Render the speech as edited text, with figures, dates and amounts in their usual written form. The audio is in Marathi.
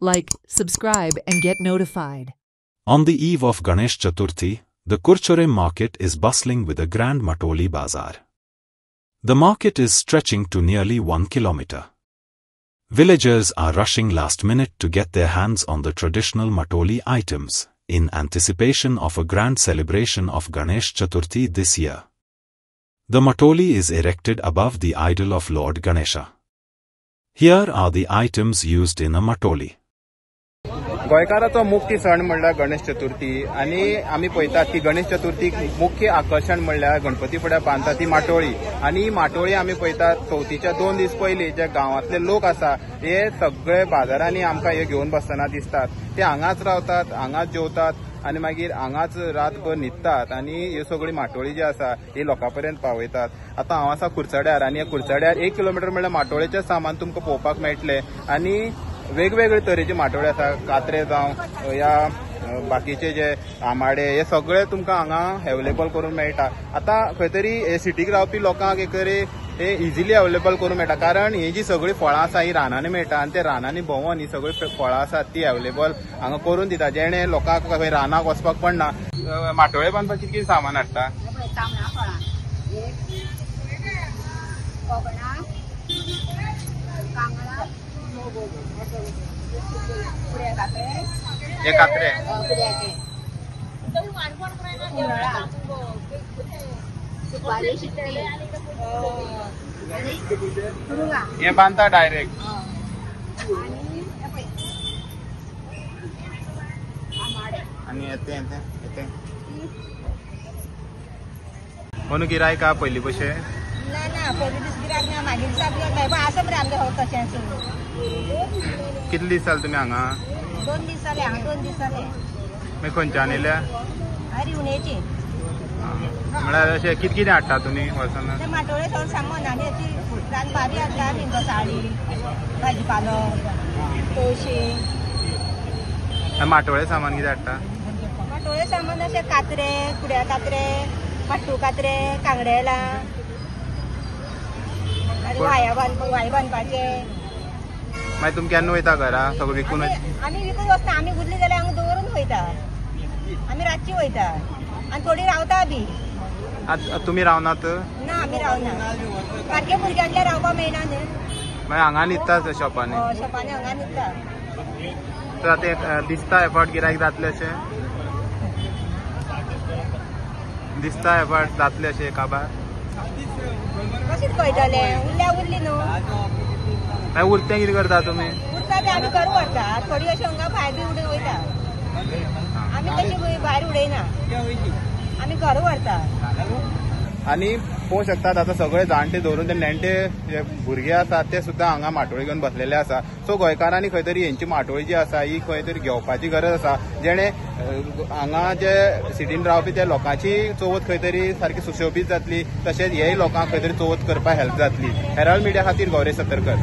like, subscribe and get notified. On the eve of Ganesh Chaturthi, the Kurchore market is bustling with a grand Matoli Bazaar. The market is stretching to nearly 1 kilometer. Villagers are rushing last minute to get their hands on the traditional Matoli items, in anticipation of a grand celebration of Ganesh Chaturthi this year. The Matoli is erected above the idol of Lord Ganesha. Here are the items used in a Matoli. गोंयकाराचो मुख्य सण म्हणल्यार गणेश चतुर्थी आणि आम्ही पळयतात की गणेश चतुर्थीक मुख्य आकर्षण म्हणल्यार गणपती फुड्यार बांदतात ती माटोळी आणि माटोळी आम्ही पळयतात चवथीच्या 2 दीस पयलीं जे गांवांतले लोक आसा हे सगळे बाजारांनी आमकां हे घेवन बसतना दिसतात. ते हांगाच रावतात, हांगाच जेवतात आणि मागीर हांगाच रातभर न्हिदतात आणि ह्यो सगळी माटोळी जी आसा ही लोकांपर्यंत पावयतात. आतां हांव आसा कुर्चाड्यार आणि ह्या कुर्चाड्यार 1 किलोमीटर म्हणल्यार माटोळेचें सामान तुमकां पळोवपाक मेळटलें आणि वेगवेगळे तरेचे माटोळे आसा. कात्रे जावं या बाकीचे जे आमाडे हे सगळे तुमकां हांगा अवेलेबल करून मेळटा. आतां खंय तरी हे सिटीक रावपी लोकांक एक तरी हे इजिली अवेलेबल करून मेळटा कारण ही जी सगळी फळां आसा ही रानांनी मेळटा आणि ते रानांनी भोंवून ही सगळी फळां आसात ती अवेलेबल हांगा करून दिता जेणे लोकांक खंय रानाक वचपाक पडना. माटोळे बांदपाक कितें सामान हाडटा? हे कात्रे हे बांधता डायरेक्ट. आणि येते कोण गिरायक का पयली कशें ना पयली दीस गिरायक ना मागीर दिसा आसा बरें आमचें तशें. कितले दीस जाले तुमी हांगा? 2 दीस जाले हांगा 2 दीस जाले. मागीर खंयच्यान येयल्या? रिवणेची. म्हळ्यार अशें कितें हाडटा तुमी वर्सान? ते माटोळे सगळें सामान आनी अशी रानभाजी हाडटा भिंगो साडी भाजी पालो तवशीं. माटोळे सामान कितें हाडटा? माटोळे सामान अशें कात्रे कुड्या कात्रे पाट्टू कात्रे कांगडेला आनी व्हाय बांदपाचे. मागीर तुमी केन्ना वयता घरा सगळें विकून? आमी विकून वचता. आमी गुडली जाल्यार हांगा दवरून वयता. आमी रातची वयता आनी थोडी रावता बी. तुमी रावनात? ना आमी रावना. सारके भुरग्यांतले रावपाक मेळना न्ही. मागीर हांगा न्हिदता शॉपांनी? शॉपांनी हांगा न्हिदता. तर आतां दिसता एफर्ट गिरायक जातलें अशें? दिसता एफर्ट जातलें अशें काबार? कशीच कळटलें उरल्या उरली न्हू. मागीर उरतें कितें करता तुमी? उरता तें आमी घरा व्हरता. थोडी अशी हांगा भायर बी उडोवन वयता. आमी तशी भायर उडयना. आमी घरा व्हरता. आणि पळोवंक शकतात आतां सगळे जाणटे धरून ते नेणटे जे भुरगे आसात ते सुद्दां हांगा माटोळी घेवन बसलेले आसा. सो गोंयकारांनी खंय तरी हेंची माटोळी जी आसा ही खंय तरी घेवपाची गरज आसा जेणे हांगा जे सिटीन रावपी त्या लोकांची चवथ खंय तरी सारकी सुशोभीत जातली तशेंच हेय लोकांक खंय तरी चवथ करपाक हेल्प जातली. हेराल्ड मिडिया खातीर गौरेश सतरकर.